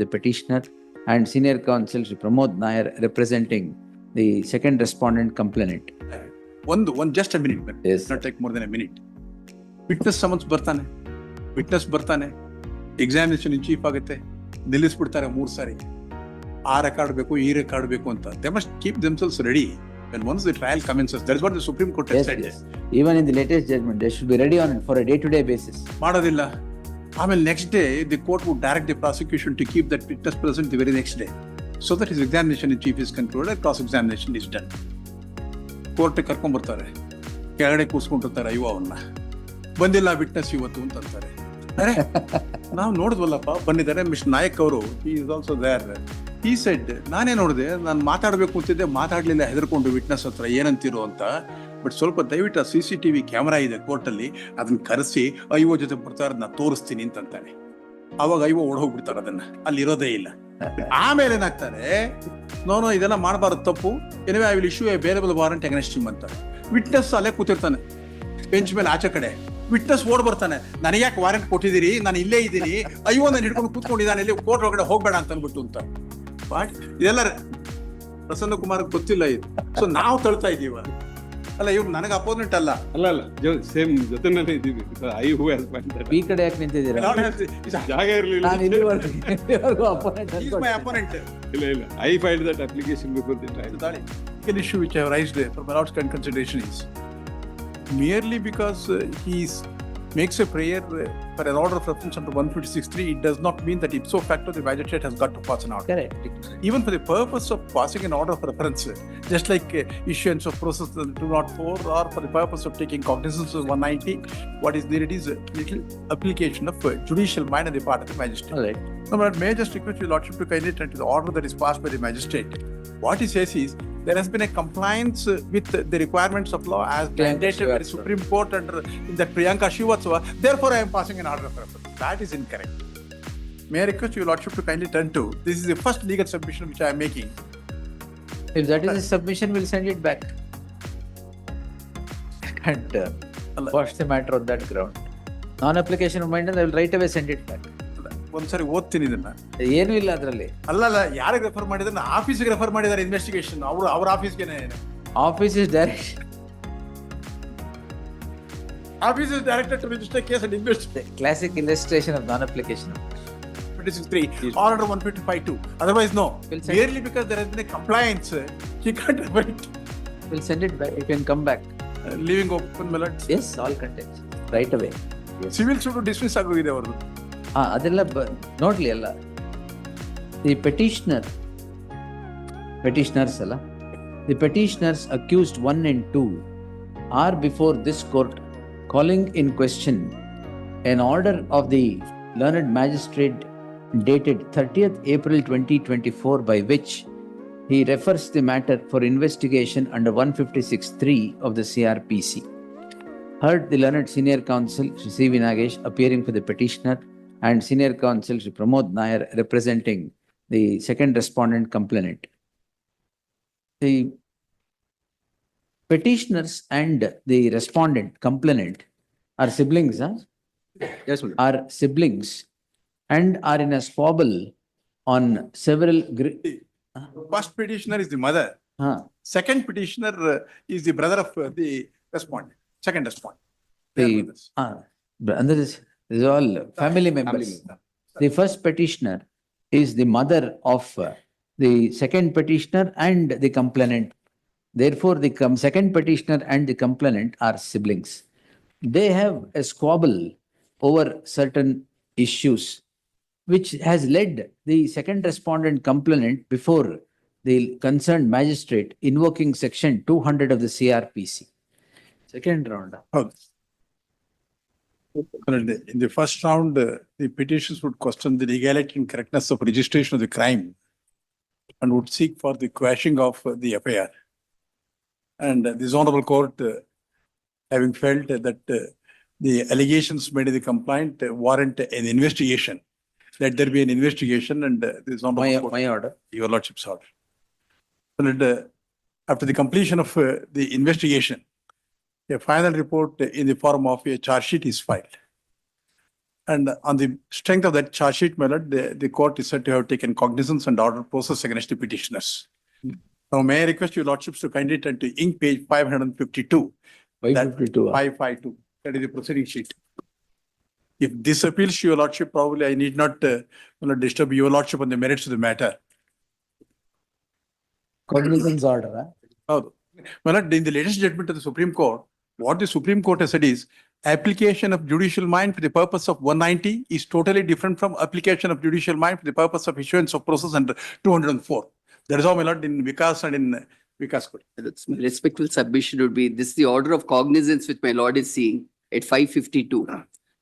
the petitioner and senior counsel Shri Pramod Nair representing the second respondent complainant. Just a minute, but Yes. not take more than a minute. Witness summons ಬರ್ತಾನೆ examination in chief ಆಗುತ್ತೆ, ನಿಲ್ಲಿಸ್ಬಿಡ್ತಾರೆ 3 ಸಾರಿ. ಆ record ಬೇಕು, ಈ record ಬೇಕು ಅಂತ. They must keep themselves ready when once the trial commences. That is what the Supreme Court has said. Yes. Even in the latest judgment, they should be ready on it for a day-to-day basis. ಮಾಡೋದಿಲ್ಲ. ಆಮೇಲೆ next day the court would direct the prosecution to keep that witness present the very next day, so that his examination in chief is concluded and cross examination is done. Court ಕರ್ಕೊಂಡ್ಬರ್ತಾರೆ, ಕೆಳಗಡೆ ಕೂರ್ಸ್ಕೊಂಡಿರ್ತಾರೆ ಅವನ್ನ. ಬಂದಿಲ್ಲ witness ಇವತ್ತು ಅಂತ ಅಂತಾರೆ. ಅರೆ ನಾವು ನೋಡಿದ್ವಲ್ಲಪ್ಪ, ಬಂದಿದ್ದಾರೆ ಮಿಸ್ಟರ್ ನಾಯಕ್ ಅವರು, he is also there. He said, ನಾನೇ ನೋಡಿದೆ, ನಾನು ಮಾತಾಡಬೇಕು ಅಂತಿದ್ದೆ, ಮಾತಾಡ್ಲಿಲ್ಲ, ಹೆದರ್ಕೊಂಡು ವಿಟ್ನೆಸ್ ಹತ್ರ ಏನಂತಿರೋ ಅಂತ. ಬಟ್ ಸ್ವಲ್ಪ ದಯವಿಟ್ಟು ಆ CCTV ಕ್ಯಾಮರಾ ಇದೆ ಕೋರ್ಟಲ್ಲಿ, ಅದನ್ನ ಕರೆಸಿ ಐವೋ ಜೊತೆ ಬರ್ತಾರೆ, ನಾನು ತೋರಿಸ್ತೀನಿ ಅಂತಂತಾನೆ. ಅವಾಗ ಐವೋ ಓಡೋಗ್ಬಿಡ್ತಾರೆ, ಅದನ್ನ ಅಲ್ಲಿ ಇರೋದೇ ಇಲ್ಲ. ಆಮೇಲೆ ಏನಾಗ್ತಾರೆ, ನೋನೋ ಇದೆಲ್ಲ ಮಾಡಬಾರದು, ತಪ್ಪು, anyway I will issue A bailable warrant against him ಅಂತಾರೆ. ವಿಟ್ನೆಸ್ ಅಲ್ಲೇ ಕೂತಿರ್ತಾನೆ ಬೆಂಚ್ ಮೇಲೆ ಆಚೆ ಕಡೆ. ವಿಟ್ನೆಸ್ ಓಡ್ ಬರ್ತಾನೆ, ನನಗೆ ಯಾಕೆ ವಾರೆಂಟ್ ಕೊಟ್ಟಿದ್ದೀರಿ, ನಾನು ಇಲ್ಲೇ ಇದ್ದೀನಿ, ಅಯ್ಯೋ ನಾನು ಹಿಡ್ಕೊಂಡು ಕೂತ್ಕೊಂಡಿದ್ದಾನೆ, ಇಲ್ಲಿ ಕೋರ್ಟ್ ಒಳಗಡೆ ಹೋಗ್ಬೇಡ ಅಂತ ಅಂದ್ಬಿಟ್ಟು ಅಂತ. ಬಟ್ ಇದೆಲ್ಲ ಪ್ರಸನ್ನ ಕುಮಾರ್ ಗೊತ್ತಿಲ್ಲ ಇದು. ಸೊ ನಾವು ತಳ್ತಾ ಇದೀವ ಅಲ್ಲ, ಇವ್ರು ನನಗೆ ಅಪೋನೆಂಟ್ ಅಲ್ಲ. ಸೇಮ್ ಜೊತೆನೇ ಇದ್ದೀವಿ. I who has point that. ಈ ಕಡೆ ಯಾಕೆ ನಿಂತಿದ್ದೀರಾ? ಜಾಗ ಇರಲಿಲ್ಲ. ನಾನು ಇಲ್ಲಿವರೆಗೂ opponent He is my opponent. ಇಲ್ಲ I filed that application before the trial. An issue which I have raised for my outstanding consideration is merely because he makes a prayer for an order of reference under 156(3), it does not mean that ipso facto the magistrate has got to pass an order. Correct. Even for the purpose of passing an order of reference, just like issuance of process 204, or for the purpose of taking cognizance of 190, what is needed is a little application of judicial mind on the part of the magistrate. All right. No, but may I just request your lordship to kindly attend to the order that is passed by the magistrate. What he says is, there has been a compliance with the requirements of law as mandated by the Supreme Court under in that Priyanka Srivatsava. Therefore, I am passing an order of reference. That is incorrect. May I request your lordship to kindly turn to, this is the first legal submission which I am making. If that is a submission, we'll send it back. And wash the matter on that ground. Non-application of mind, I will right away send it back. ಒಂದ್ಸರಿ ಓದ್ತೀನಿ ಇದನ್ನ. ಏನೂ ಇಲ್ಲ ಅದರಲ್ಲಿ. ಅಲ್ಲಲ್ಲ, ಯಾರಿಗೆ refer ಮಾಡಿದ್ರೆ ಆಫೀಸ್ಗೆ ರೆಫರ್ ಮಾಡಿದ್ದಾರೆ ಇನ್ವೆಸ್ಟಿಗೇಷನ್. ಅವ್ರ ಆಫೀಸ್ಗೆ Office is direct. Office is directed to register case and investigate. Classic illustration of non-application. 156(3) or under 155(2). Otherwise, no. We'll send Merely because there has been a compliance, he can't refer it. We'll send it back. You can come back. Leaving open melons. Yes, all contents. Right away. Yes. Civil suit dismiss ಆಗೋಗಿದೆ ಅವರದು. ಅದೆಲ್ಲ ನೋಡ್ಲಿ ಅಲ್ಲ. The petitioners ಅಲ್ಲ, the petitioners accused 1 and 2 are before this court calling in question an order of the learned magistrate dated 30th April 2024 by which he refers the matter for investigation under 156(3) of the CRPC. Heard the learned senior counsel Shri C.V. Nagesh appearing for the petitioner and senior counsel Shri Pramod Nair representing the second respondent complainant. The petitioners and the respondent complainant are siblings, huh? Yes, madam. Are siblings and are in a squabble on several First petitioner is the mother. Second petitioner is the brother of the respondent. Second respondent. They are brothers. and this is all family members. The first petitioner is the mother of the second petitioner and the complainant. Therefore, the second petitioner and the complainant are siblings. They have a squabble over certain issues, which has led the second respondent complainant before the concerned magistrate invoking section 200 of the CRPC. Second round. In the first round, the petitions would question the legality and correctness of registration of the crime and would seek for the quashing of the FIR. And this honorable court, having felt that the allegations made in the complaint warrant an investigation, let there be an investigation, and this honorable court, My order. your lordship's order. And after the completion of the investigation, a final report in the form of a charge sheet is filed. And on the strength of that charge sheet, my lord, the court is said to have taken cognizance and ordered process against the petitioners. Now, may I request your lordships to kindly turn to ink page 552. 552. 552. That is the proceeding sheet. If this appeals to your lordship, probably I need not disturb your lordship on the merits of the matter. Cognizance order, huh? Oh, well, in the latest judgment of the Supreme Court, what the Supreme Court has said is application of judicial mind for the purpose of 190 is totally different from application of judicial mind for the purpose of issuance of process under 204. That is how, my lord, in Vikas and in Vikas Court. That's my respectful submission would be, this is the order of cognizance which my lord is seeing at 552.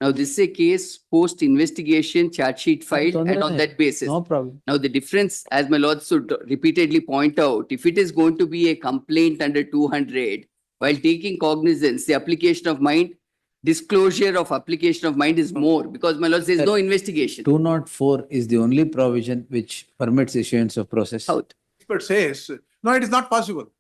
Now, this is a case post investigation, charge sheet filed, and on that basis. No problem. Now, the difference, as my lord should repeatedly point out, if it is going to be a complaint under 200, while taking cognizance, the application of mind, disclosure of application of mind is more, because my lord says no investigation. 204 is the only provision which permits issuance of process. Out. Expert says, no, it is not possible.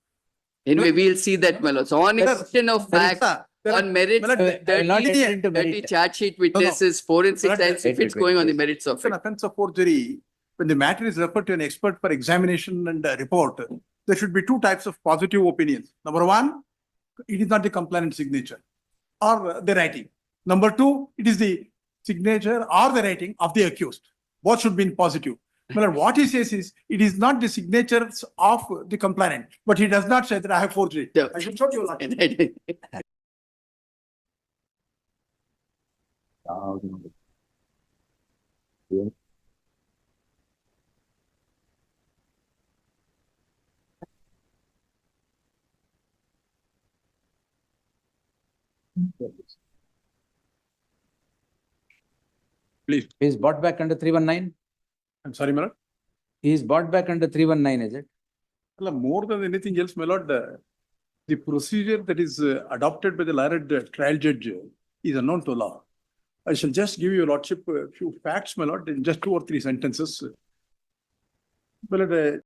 Anyway, we'll see that, my lord. So on a question of fact, on merits, My lord, I will not enter into 30 merit. charge sheet witnesses, forensic No, no. science, if it's Wait. going on the merits of It's an it. offense of forgery. When the matter is referred to an expert for examination and report, there should be two types of positive opinions. Number one, it is not the complainant signature or the writing. Number two, it is the signature or the writing of the accused. Both should be in positive. Well, what he says is, it is not the signatures of the complainant, but he does not say that I have forged it. Yeah. I should show you. Please, He is bought back under 319? I'm sorry, my lord. He is bought back under 319, is it? Well, more than anything else, my lord, the procedure that is adopted by the learned trial judge is unknown to law. I shall just give your lordship a few facts, my lord, in just 2 or 3 sentences. Well,